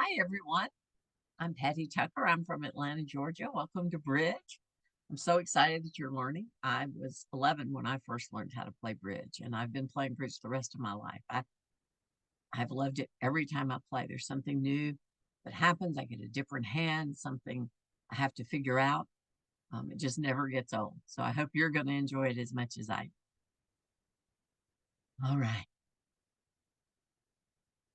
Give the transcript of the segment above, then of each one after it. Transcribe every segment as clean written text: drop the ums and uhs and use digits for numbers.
Hi, everyone. I'm Patty Tucker. I'm from Atlanta, Georgia. Welcome to Bridge. I'm so excited that you're learning. I was 11 when I first learned how to play bridge, and I've been playing bridge the rest of my life. I've loved it every time I play. There's something new that happens. I get a different hand, something I have to figure out. It just never gets old. So I hope you're going to enjoy it as much as I do. All right.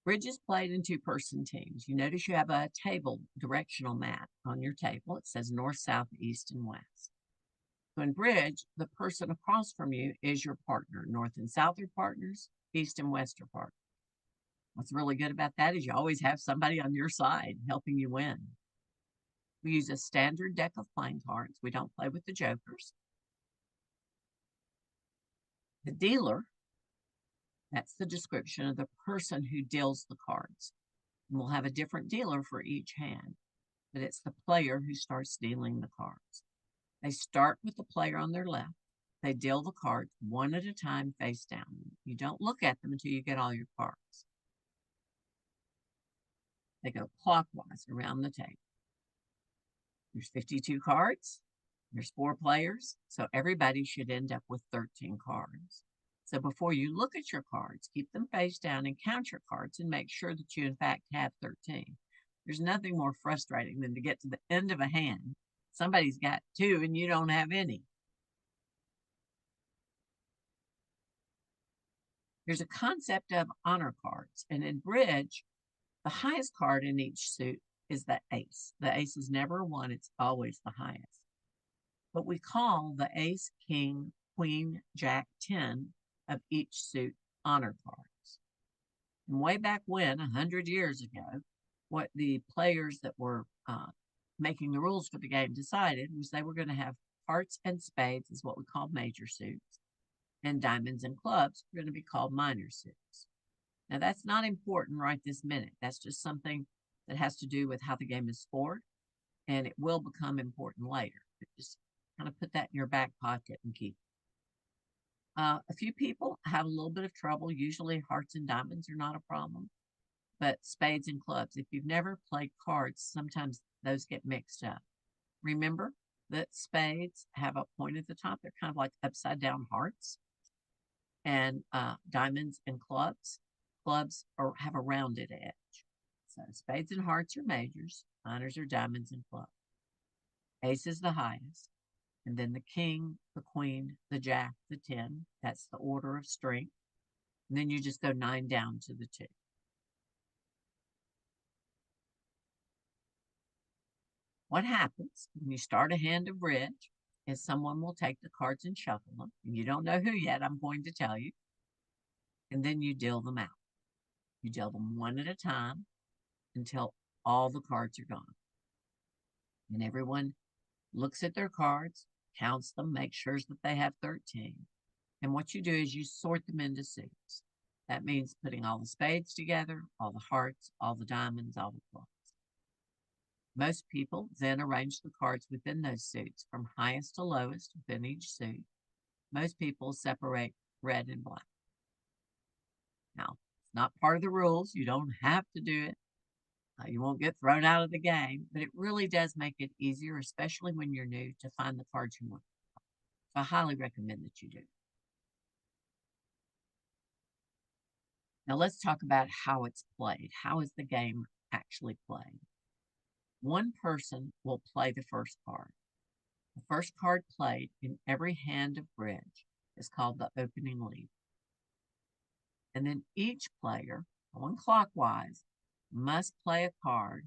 Bridge is played in two-person teams. You notice you have a table directional map on your table. It says north, south, east, and west. So in bridge, the person across from you is your partner. North and south are partners, east and west are partners. What's really good about that is you always have somebody on your side helping you win. We use a standard deck of playing cards. We don't play with the jokers. The dealer, that's the description of the person who deals the cards. And we'll have a different dealer for each hand, but it's the player who starts dealing the cards. They start with the player on their left. They deal the cards one at a time face down. You don't look at them until you get all your cards. They go clockwise around the table. There's 52 cards. There's 4 players, so everybody should end up with 13 cards. So before you look at your cards, keep them face down and count your cards and make sure that you, in fact, have 13. There's nothing more frustrating than to get to the end of a hand. Somebody's got 2 and you don't have any. There's a concept of honor cards, and in bridge, the highest card in each suit is the ace. The ace is never 1, it's always the highest. But we call the ace, king, queen, jack, 10 of each suit honor cards. And way back when, 100 years ago, what the players that were making the rules for the game decided was they were going to have hearts and spades, is what we call major suits, and diamonds and clubs are going to be called minor suits. Now, that's not important right this minute. That's just something that has to do with how the game is scored, and it will become important later. But just kind of put that in your back pocket and keep it. A few people have a little bit of trouble. Usually, hearts and diamonds are not a problem, but spades and clubs. If you've never played cards, sometimes those get mixed up. Remember that spades have a point at the top. They're kind of like upside down hearts, and diamonds and clubs have a rounded edge. So spades and hearts are majors, minors are diamonds and clubs. Ace is the highest, and then the king, the queen, the jack, the 10. That's the order of strength. And then you just go 9 down to the 2. What happens when you start a hand of bridge is someone will take the cards and shuffle them. And you don't know who yet, I'm going to tell you. And then you deal them out. You deal them one at a time until all the cards are gone. And everyone looks at their cards, counts them, makes sure that they have 13. And what you do is you sort them into suits. That means putting all the spades together, all the hearts, all the diamonds, all the clubs. Most people then arrange the cards within those suits from highest to lowest within each suit. Most people separate red and black. Now, it's not part of the rules. You don't have to do it. You won't get thrown out of the game, but it really does make it easier, especially when you're new, to find the cards you want. So I highly recommend that you do. Now let's talk about how it's played. How is the game actually played? One person will play the first card. The first card played in every hand of bridge is called the opening lead. And then each player, going clockwise, must play a card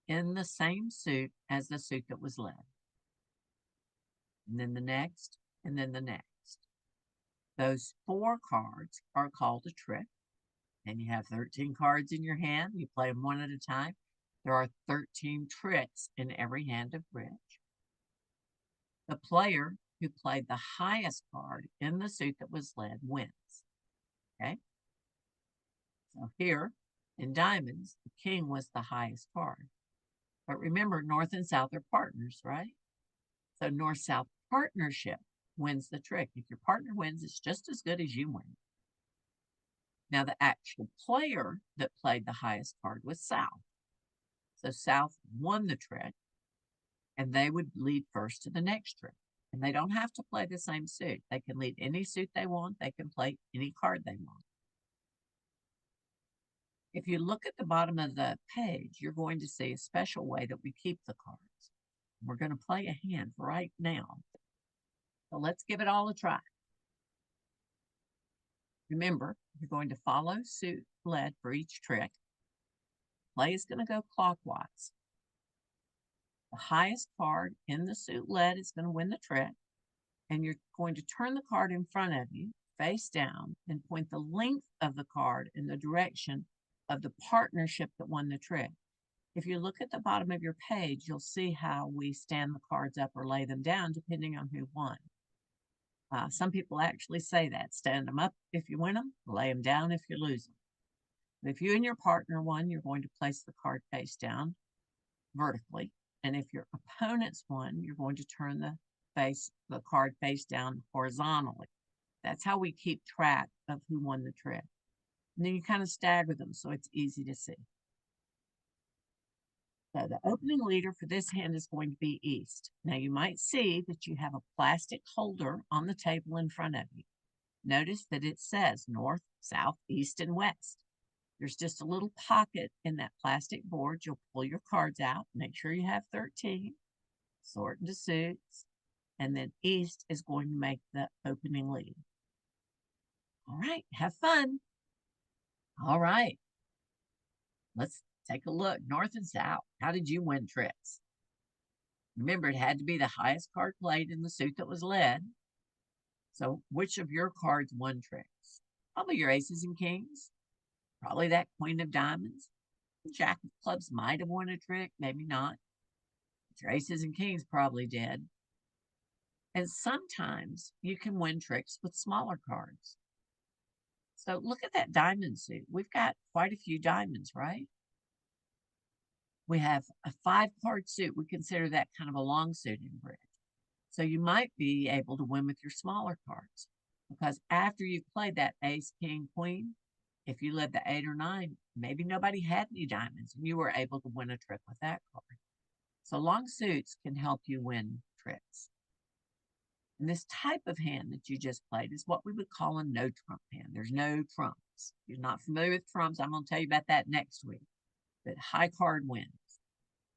in the same suit as the suit that was led. And then the next, and then the next. Those 4 cards are called a trick. And you have 13 cards in your hand. You play them one at a time. There are 13 tricks in every hand of bridge. The player who played the highest card in the suit that was led wins. Okay? So here, in diamonds, the king was the highest card. But remember, north and south are partners, right? So north-south partnership wins the trick. If your partner wins, it's just as good as you win. Now, the actual player that played the highest card was south. So South won the trick, and they would lead first to the next trick. And they don't have to play the same suit. They can lead any suit they want. They can play any card they want. If you look at the bottom of the page, you're going to see a special way that we keep the cards. We're going to play a hand right now. So let's give it all a try. Remember, you're going to follow suit led for each trick. Play is going to go clockwise. The highest card in the suit led is going to win the trick, and you're going to turn the card in front of you, face down, and point the length of the card in the direction of the partnership that won the trick. If you look at the bottom of your page, you'll see how we stand the cards up or lay them down depending on who won. Some people actually say that. Stand them up if you win them, lay them down if you lose them. If you and your partner won, you're going to place the card face down vertically. And if your opponent's won, you're going to turn the card face down horizontally. That's how we keep track of who won the trick. And then you kind of stagger them so it's easy to see. So the opening leader for this hand is going to be East. Now you might see that you have a plastic holder on the table in front of you. Notice that it says North, South, East, and West. There's just a little pocket in that plastic board. You'll pull your cards out. Make sure you have 13. Sort into suits. And then East is going to make the opening lead. All right, have fun. All right. Let's take a look. North and South. How did you win tricks? Remember, it had to be the highest card played in the suit that was led. So which of your cards won tricks? Probably your aces and kings. Probably that queen of diamonds. Jack of clubs might have won a trick, maybe not. Your aces and kings probably did. And sometimes you can win tricks with smaller cards. So look at that diamond suit. We've got quite a few diamonds, right? We have a 5-card suit. We consider that kind of a long suit in bridge. So you might be able to win with your smaller cards because after you've played that ace, king, queen, if you led the 8 or 9, maybe nobody had any diamonds and you were able to win a trick with that card. So long suits can help you win tricks. And this type of hand that you just played is what we would call a no trump hand. There's no trumps. If you're not familiar with trumps, I'm going to tell you about that next week. But high card wins.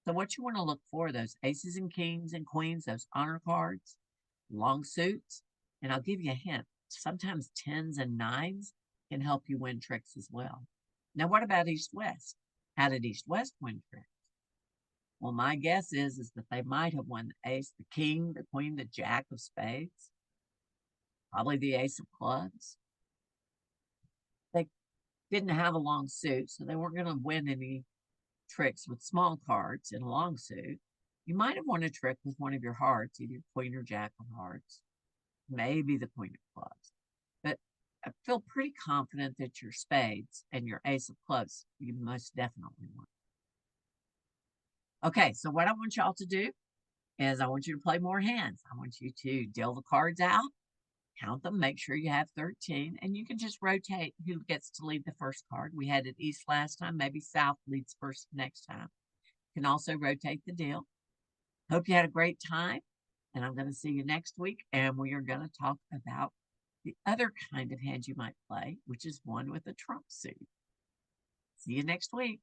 So what you want to look for, those aces and kings and queens, those honor cards, long suits, and I'll give you a hint. Sometimes 10s and 9s can help you win tricks as well. Now, what about East-West? How did East-West win tricks? Well, my guess is that they might have won the ace, the king, the queen, the jack of spades, probably the ace of clubs. They didn't have a long suit, so they weren't going to win any tricks with small cards in a long suit. You might have won a trick with one of your hearts, either queen or jack of hearts, maybe the queen of clubs. But I feel pretty confident that your spades and your ace of clubs, you most definitely won. Okay, so what I want y'all to do is I want you to play more hands. I want you to deal the cards out, count them, make sure you have 13, and you can just rotate who gets to lead the first card. We had it East last time. Maybe South leads first next time. You can also rotate the deal. Hope you had a great time, and I'm going to see you next week, and we are going to talk about the other kind of hand you might play, which is one with a trump suit. See you next week.